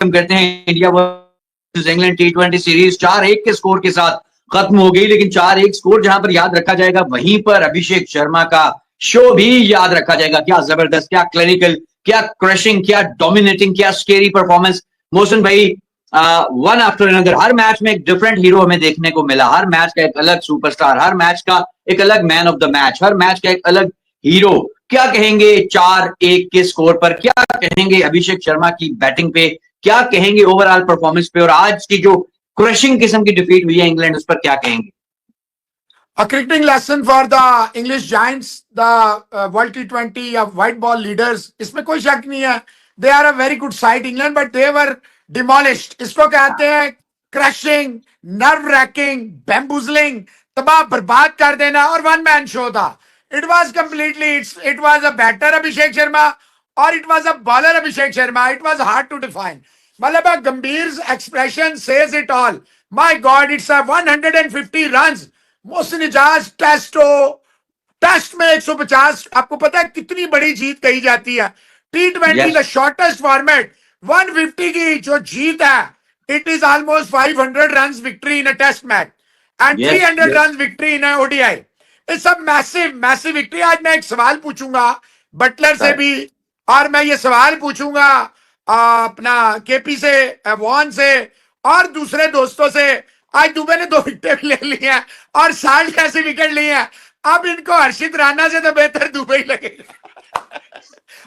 हम करते हैं India versus England T20 series 4-1 के स्कोर के साथ खत्म हो गई, लेकिन 4-1 स्कोर जहां पर याद रखा जाएगा वहीं पर अभिषेक शर्मा का शो भी याद रखा जाएगा। क्या जबरदस्त, क्या क्लिनिकल, क्या क्रशिंग, क्या डोमिनेटिंग, क्या स्केरी परफॉर्मेंस। मोहसिन भाई, वन आफ्टर अनदर हर मैच में एक डिफरेंट हीरो हमें देखने को मिला, हर मैच का एक अलग सुपरस्टार, हर मैच का एक अलग man of the match, her match का एक अलग हीरो। क्या कहेंगे 4-1 के स्कोर पर, क्या कहेंगे अभिषेक शर्मा की बैटिंग पे, क्या कहेंगे ओवरऑल परफॉर्मेंस पे, और आज की जो क्रशिंग किस्म की डिफीट हुई है इंग्लैंड, उस पर क्या कहेंगे? A cricketing lesson for the English Giants, the World T20 of white ball leaders. इसमें कोई शक नहीं है, they are a very good side England, but they were demolished. इसको कहते हैं क्रशिंग, नर्व रैकिंग, बैम्बूजलिंग, तबाह बर्बाद कर देना, और वन मैन शो था. It was completely, it was a batter Abhishek Sharma or it was a bowler Abhishek Sharma. It was hard to define. मतलब Gambhir's expression says it all. My God, it's a 150 runs. Mohsin Ijaz test में 150, आपको पता है कितनी बड़ी जीत कही जाती है? T20 द शॉर्टेस्ट फॉर्मेट, 150 की जो जीत है, it is almost 500 runs victory in a test match and 300 runs victory in a ODI. It's a massive victory. आज मैं एक सवाल पूछूंगा बटलर से भी, और मैं ये सवाल पूछूंगा अपना केपी से, वॉन से और दूसरे दोस्तों से. आज दुबे ने 2 विकेट ले ली हैं और 60 विकेट ली हैं. अब इनको हर्षित राणा से तो बेहतर दुबे ही लगेगा.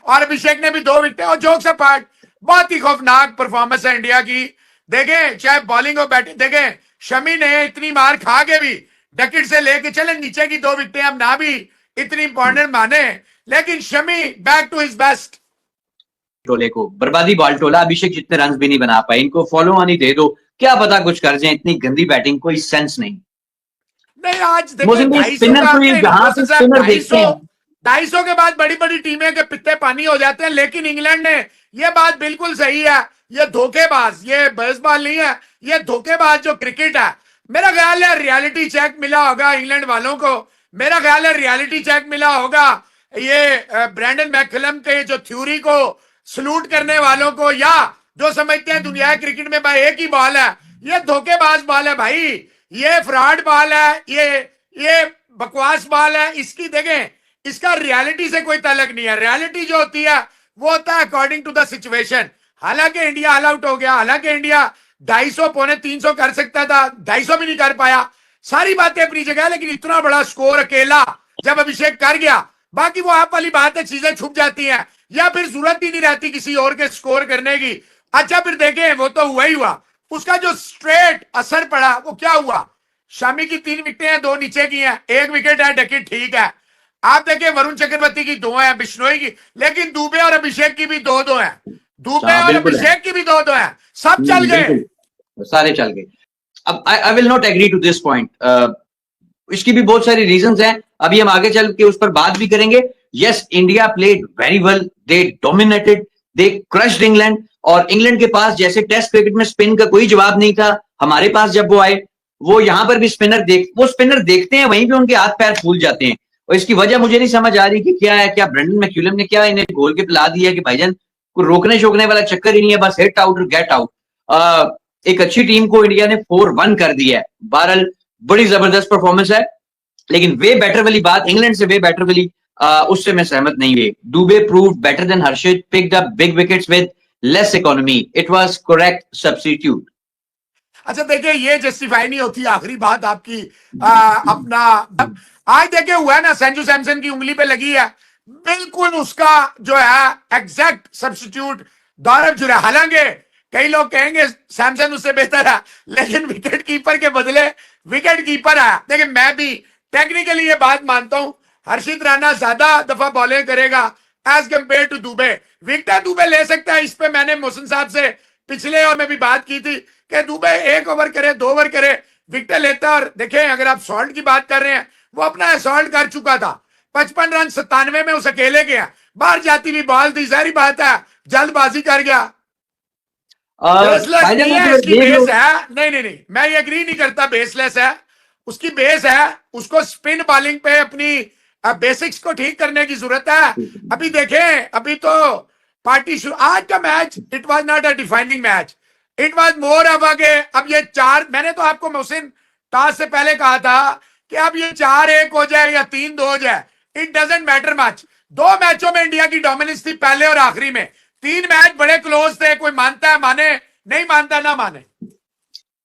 और अभिषेक ने भी 2 विकेट. और जोक्स अपार्ट, बहुत ही खौफनाक परफॉर्मेंस है इंडिया की. देखें, चाहे बॉलिंग और बैटिंग, देखें शमी ने इतनी मार खा के भी डकेट से लेके चले नीचे की 2 विकेटें अब ना भी इतनी इंपॉर्टेंट माने, लेकिन Shami back to his best. टोले को बर्बादी बॉल टोला, अभिषेक जितने रन भी नहीं बना पाए, इनको फॉलो ऑन ही दे दो, क्या पता कुछ कर जाए. इतनी गंदी बैटिंग, कोई सेंस नहीं. आज स्पिनर तो ये जहां से स्पिनर देखते हैं 250 के बाद बड़ी बड़ी टीमें के पित्ते पानी हो जाते हैं, लेकिन इंग्लैंड ने, ये बात बिल्कुल सही है, ये धोखेबाज, ये बेसबॉल नहीं है, ये धोखेबाज जो क्रिकेट है. मेरा ख्याल है रियलिटी चेक मिला होगा इंग्लैंड वालों को. मेरा ख्याल है रियलिटी चेक मिला होगा ये ब्रैंडन मैकलम के जो थ्योरी को सलूट करने वालों को, या जो समझते हैं दुनिया क्रिकेट में भाई एक ही बॉल है. ये धोखेबाज बॉल है भाई, ये फ्रॉड बॉल है, ये बकवास बॉल है. इसकी देखें, इसका रियलिटी से कोई ताल्लुक नहीं है. रियलिटी जो होती है वो होता है अकॉर्डिंग टू द सिचुएशन. हालांकि इंडिया ऑल आउट हो गया, हालांकि इंडिया 250 पौने 300 कर सकता था, 250 भी नहीं कर पाया. सारी बातें अपनी जगह, लेकिन इतना बड़ा स्कोर अकेला जब अभिषेक कर गया, बाकी वो आप वाली बात है, चीजें छुप जाती हैं या फिर जरूरत ही नहीं रहती किसी और के स्कोर करने की. अच्छा फिर देखें, वो तो हुआ ही हुआ. उसका जो स्ट्रेट असर पड़ा वो क्या हुआ? शामी की 3 विकेटें हैं, 2 नीचे की हैं, 1 विकेट है डकेट, ठीक है. आप देखिए वरुण चक्रवर्ती की 2 है, बिश्नोई की, लेकिन दुबे और अभिषेक की भी 2-2 है. दुबे और अभिषेक की भी 2-2 है. सब चल गए, सारे चल गए. अब I will not agree to this point. इसकी भी बहुत सारी रीजंस हैं, अभी हम आगे चल के उस पर बात भी करेंगे. Yes, India played very well, दे डोमिनेटेड, दे क्रश्ड इंग्लैंड. और इंग्लैंड के पास जैसे टेस्ट क्रिकेट में स्पिन का कोई जवाब नहीं था, हमारे पास जब वो आए, वो यहां पर भी वो स्पिनर देखते हैं, वहीं पे उनके हाथ पैर फूल जाते हैं. और इसकी वजह मुझे नहीं समझ आ रही कि क्या है. क्या ब्रेंडन मैक्यूलम ने क्या इन्हें घोल के पिला दिया कि भाईजान को रोकने शोकने वाला चक्कर ही नहीं है, बस हिट आउट और गेट आउट. एक अच्छी टीम को इंडिया ने 4-1 कर दिया है. बहरहाल बड़ी जबरदस्त परफॉर्मेंस है, लेकिन वे बेटर वाली बात, इंग्लैंड से वे बेटर वाली, उससे मैं सहमत नहीं हुई. Dubey proved better than Harshit, picked up big wickets with less economy. It was correct substitute. अच्छा देखिए, ये जस्टिफाई नहीं होती आखिरी बात आपकी. अपना आज देखिए हुआ है ना, संजू सैमसन की उंगली पे लगी है, बिल्कुल उसका जो है एग्जैक्ट सब्स्टिट्यूट गौरव जुड़ा. हालांकि कई लोग कहेंगे सैमसन उससे बेहतर है, लेकिन विकेट कीपर के बदले विकेट कीपर है. देखिए मैं भी टेक्निकली ये बात मानता हूं, हर्षित राणा ज्यादा दफा बॉलिंग करेगा as compared to Dube. Wicket Dube ले सकता है, इस पे मैंने मोहसिन साहब से पिछले और में भी बात की थी कि दुबे 1 ओवर करे, 2 ओवर करे, विकेट लेता. और देखें, अगर आप सॉल्ट की बात कर रहे हैं, वो अपना असॉल्ट कर चुका था. 55 रन 97 में उस अकेले गया, बाहर जाती हुई बॉल थी, सारी बात है जल्दबाजी कर गया. इसकी बेस है, नहीं, मैं ये एग्री नहीं करता बेसलेस है. उसकी बेस है, उसको स्पिन बॉलिंग पे अपनी बेसिक्स को ठीक करने की जरूरत है. अभी देखें, अभी तो पार्टी शुरू। आज का match it was not a defining match, it was more of अब ये चार, मैंने तो आपको मोहसिन टॉस से पहले कहा था कि अब ये 4-1 हो जाए या 3-2 हो जाए, इट डजेंट मैटर मच। 2 मैचों में इंडिया की डोमिनेंस थी, पहले और आखिरी में। 3 मैच बड़े क्लोज थे, कोई मानता है माने, नहीं मानता ना माने।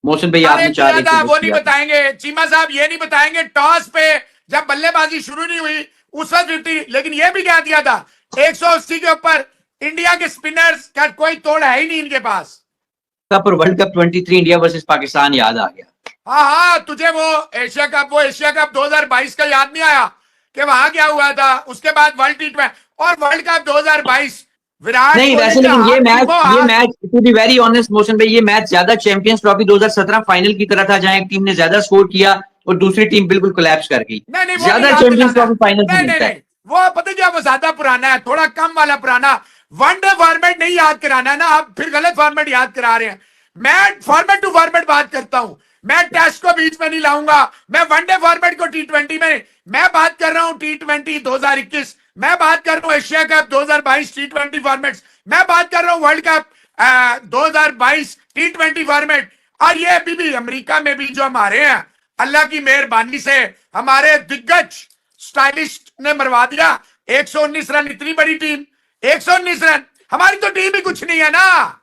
मोहसिन भाई अरे आपने किया 4-1 था वो नहीं किया था। बताएंगे, चीमा साहब ये नहीं बताएंगे टॉस पे जब बल्लेबाजी शुरू नहीं हुई उस वक्त 50, लेकिन ये भी क्या दिया था 180 के ऊपर। इंडिया के स्पिनर्स का कोई तोड़ है ही नहीं इनके पास। कप और world cup 23 India versus Pakistan याद आ गया। हाँ हाँ, तुझे वो एशिया कप 2022 का याद नहीं आया कि वहां क्या हुआ था? उसके बाद वर्ल्ड टी20 और वर्ल्ड कप 2022 विराट नहीं कोहली वैसे, के लेकिन हाथ टीमों ये हाथ। Match to be very honest Mohsin भाई, ये मैच ज्यादा चैंपियंस ट्रॉफी 2017 फाइनल की तरह था, जहां एक टीम ने ज्यादा स्कोर किया और दूसरी टीम बिल्कुल कोलैप्स कर गई। नहीं नहीं, वो नहीं ज्यादा याद चैंपियंस दिलाना है। ट्रॉफी फाइनल से नहीं नहीं मिलता है। नहीं, वो पता क्या, वो ज्यादा पुराना है, थोड़ा कम वाला पुराना। वनडे फॉर्मेट नहीं याद कराना है ना, आप फिर गलत फॉर्मेट याद करा रहे हैं। मैं फॉर्मेट टू फॉर्मेट बात करता हूं, मैं टेस्ट को बीच में नहीं लाऊंगा, मैं वनडे फॉर्मेट को टी20 में। मैं बात कर रहा हूं टी20 2021, मैं बात कर रहा हूं एशिया कप 2022 टी20 फॉर्मेट्स, मैं बात कर रहा हूं वर्ल्ड कप 2022 टी20 फॉर्मेट। और ये अभी भी अमेरिका में भी जो हमारे हैं, अल्लाह की मेहरबानी से हमारे दिग्गज स्टाइलिस्ट ने मरवा दिया। 119 रन, इतनी बड़ी टीम 119 रन, हमारी तो टीम ही कुछ नहीं है ना।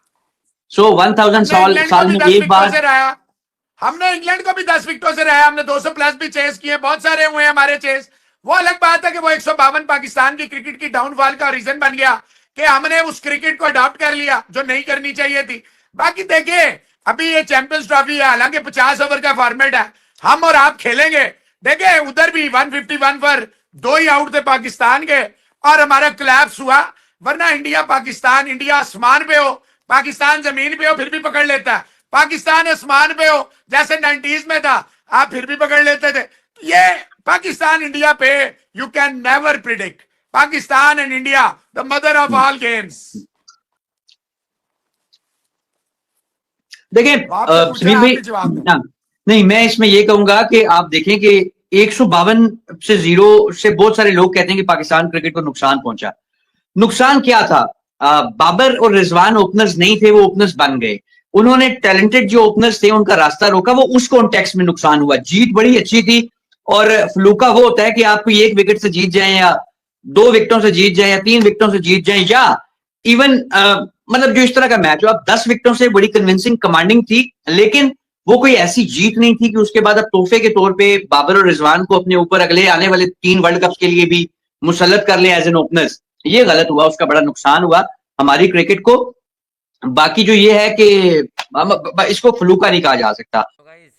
सो 1000 साल में एक बार से रहा, हमने इंग्लैंड को भी 10 विकेटों से रहा, हमने 200 प्लस भी चेस किए, बहुत सारे हुए हमारे चेस। वो अलग बात है कि वो 152 पाकिस्तान की क्रिकेट की डाउनफॉल का रीजन बन गया कि हमने उस क्रिकेट को अडॉप्ट कर लिया जो नहीं करनी चाहिए थी। बाकी देखिए, अभी ये चैंपियंस ट्रॉफी है, हालांकि 50 ओवर का फॉर्मेट है, हम और आप खेलेंगे। देखिए उधर भी 151 पर 2 ही आउट थे पाकिस्तान के और हमारा क्लैप्स हुआ। वरना इंडिया पाकिस्तान, इंडिया आसमान पे हो, पाकिस्तान जमीन पे हो, फिर भी पकड़ लेता है। पाकिस्तान आसमान पे हो जैसे 90s में था, आप फिर भी पकड़ लेते थे। ये पाकिस्तान इंडिया पे you can never predict. Pakistan and India the mother of all games. देखिए समीर भाई, नहीं मैं इसमें ये कहूंगा कि आप देखें कि 152 से 0 से बहुत सारे लोग कहते हैं कि पाकिस्तान क्रिकेट को नुकसान पहुंचा। नुकसान क्या था? बाबर और रिजवान ओपनर्स नहीं थे, वो ओपनर्स बन गए। उन्होंने टैलेंटेड जो ओपनर्स थे उनका रास्ता रोका, वो उस कॉन्टेक्स्ट में नुकसान हुआ। जीत बड़ी अच्छी थी और फ्लूका वो होता है कि आप कोई 1 विकेट से जीत जाए या 2 विकेटों से जीत जाए या 3 विकेटों से जीत जाए, या इवन मतलब जो इस तरह का मैच हो, आप 10 विकेटों से बड़ी कन्विंसिंग कमांडिंग थी, लेकिन वो कोई ऐसी जीत नहीं थी कि उसके बाद आप तोहफे के तौर पे बाबर और रिजवान को अपने ऊपर अगले आने वाले 3 वर्ल्ड कप के लिए भी मुसल्लत कर लें एज एन ओपनर्स। ये गलत हुआ, उसका बड़ा नुकसान हुआ हमारी क्रिकेट को। बाकी जो ये है कि इसको फ्लूका नहीं कहा जा सकता। तो गाइस,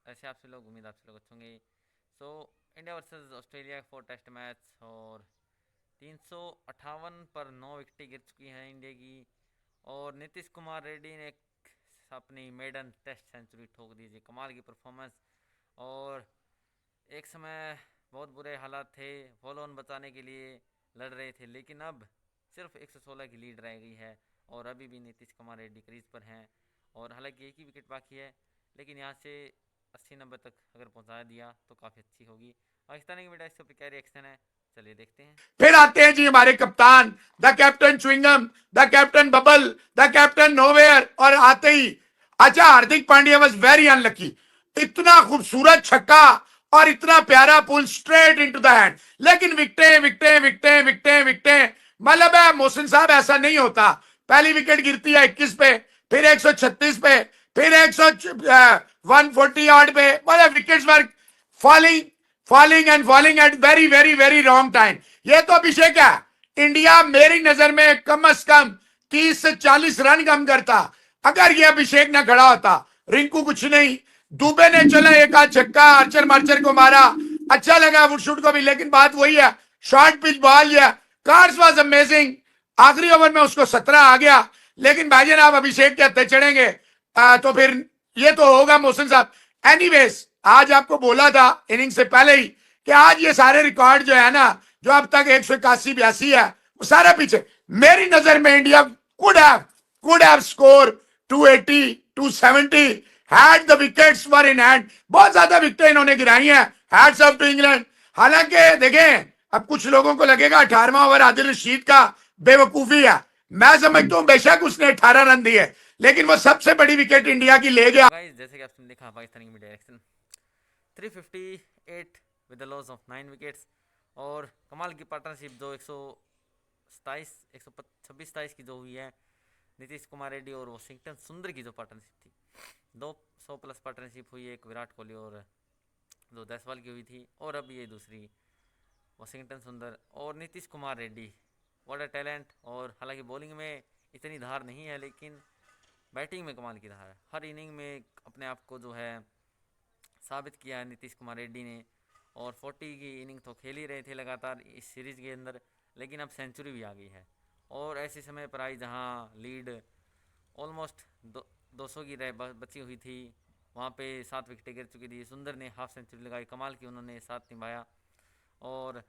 ऐसे आपसे लोग उम्मीद आपसे लोग अच्छे होंगे। So India versus Australia 4 test match और 358 पर 9 विकेटें गिर चुकी हैं इंडिया की, और नीतीश कुमार रेड्डी ने अपनी मेडन टेस्ट सेंचुरी ठोक दी थी। कमाल की परफॉर्मेंस, और एक समय बहुत बुरे हालात थे, फॉलो ऑन बचाने के लिए लड़ रहे थे, लेकिन अब सिर्फ 116 की लीड रह गई है और अभी भी नीतीश कुमार रेड्डी क्रीज पर हैं। और हालांकि एक ही विकेट बाकी है, लेकिन यहाँ से 80-90 तक अगर पहुँचा दिया तो काफ़ी अच्छी होगी। पाकिस्तानी की मीडिया इसके ऊपर क्या रिएक्शन है, चलिए देखते हैं। फिर आते हैं जी हमारे कप्तान, the captain chewing gum, the captain bubble, the captain nowhere. और आते ही अच्छा, Hardik Pandya was very unlucky. इतना खूबसूरत छक्का और इतना प्यारा पुल स्ट्रेट इनटू द हैंड, लेकिन विकेटें विकेटें विकेटें विकेटें विकेटें। मतलब है मोहसिन साहब, ऐसा नहीं होता। पहली विकेट गिरती है 21 पे, फिर 136 पे, फिर 140 ऑड पे। मतलब wickets were falling and falling at very very very wrong time. ये तो अभिषेक है, इंडिया मेरी नजर में कम से कम 30 से 40 रन कम करता अगर ये अभिषेक ना खड़ा होता। रिंकू कुछ नहीं, दुबे ने चला एक आध छक्का आर्चर मार्चर को मारा, अच्छा लगा वुडशूट को भी, लेकिन बात वही है, शॉर्ट पिच बॉल या कार्स वाज अमेजिंग। आखिरी ओवर में उसको 17 आ गया, लेकिन भाईजान आप अभिषेक के हत्थे चढ़ेंगे तो फिर ये तो होगा मोहसिन साहब। एनीवेज, आज आपको बोला था इनिंग से पहले ही कि आज ये सारे रिकॉर्ड जो है ना, जो अब तक 181-82 है, वो सारा पीछे। मेरी नजर में India could have scored 280 270 had the wickets were in hand। बहुत ज्यादा विकेटें इन्होंने गिराई हैं, हैट्स ऑफ टू इंग्लैंड। हालांकि देखें, अब कुछ लोगों को लगेगा 18वां ओवर आदिल रशीद का बेवकूफी है। मैं समझता हूं बेशक उसने 18 रन दिए, लेकिन वो सबसे बड़ी विकेट इंडिया की ले गया। गाइस जैसे कि आपने देखा पाकिस्तान की direction 358 with the loss of 9 wickets, और कमाल की पार्टनरशिप जो 127 126 27 की जो हुई है नीतीश कुमार रेड्डी और वॉशिंगटन सुंदर की जो पार्टनरशिप थी, 200 प्लस पार्टनरशिप हुई, एक विराट कोहली और जो जायसवाल की हुई थी, और अब ये दूसरी वॉशिंगटन सुंदर और Nitish Kumar Reddy. What a talent. और हालांकि बॉलिंग में इतनी धार नहीं है, लेकिन बैटिंग में कमाल की धार है। हर इनिंग में अपने आप को जो है साबित किया है नीतीश कुमार रेड्डी ने, और 40 की इनिंग तो खेल ही रहे थे लगातार इस सीरीज़ के अंदर, लेकिन अब सेंचुरी भी आ गई है। और ऐसे समय पर आई जहां लीड ऑलमोस्ट 200 की बची हुई थी, वहाँ पे 7 विकेटें गिर चुकी थी। सुंदर ने हाफ सेंचुरी लगाई, कमाल की उन्होंने साथ निभाया, और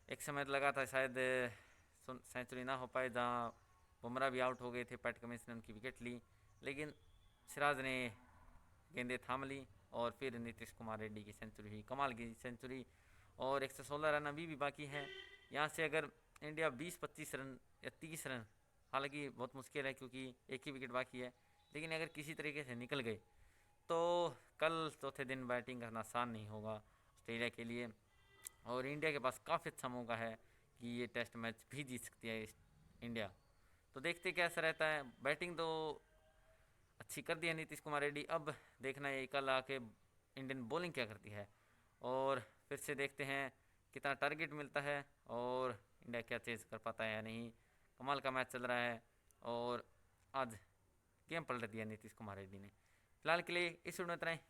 एक समय लगा था शायद सेंचुरी ना हो पाए, जहाँ बुमराह भी आउट हो गए थे, पैट कमिंस ने उनकी विकेट ली, लेकिन सिराज ने गेंदें थाम ली, और फिर नीतीश कुमार रेड्डी की सेंचुरी हुई, कमाल की सेंचुरी। और 116 रन अभी भी बाकी हैं। यहाँ से अगर इंडिया 20-25 रन या 30 रन, हालांकि बहुत मुश्किल है क्योंकि एक ही विकेट बाकी है, लेकिन अगर किसी तरीके से निकल गए तो कल चौथे दिन बैटिंग करना आसान नहीं होगा ऑस्ट्रेलिया के लिए। और इंडिया के पास काफ़ी अच्छा मौका है कि ये टेस्ट मैच भी जीत सकती है इंडिया। तो देखते कैसा रहता है। बैटिंग तो अच्छी कर दी है नीतीश कुमार रेड्डी, अब देखना है कल आके इंडियन बॉलिंग क्या करती है, और फिर से देखते हैं कितना टारगेट मिलता है और इंडिया क्या चेज कर पाता है या नहीं। कमाल का मैच चल रहा है, और आज गेम पलट दिया नीतीश कुमार रेड्डी ने। फिलहाल के लिए इस वीडियो में इतना ही।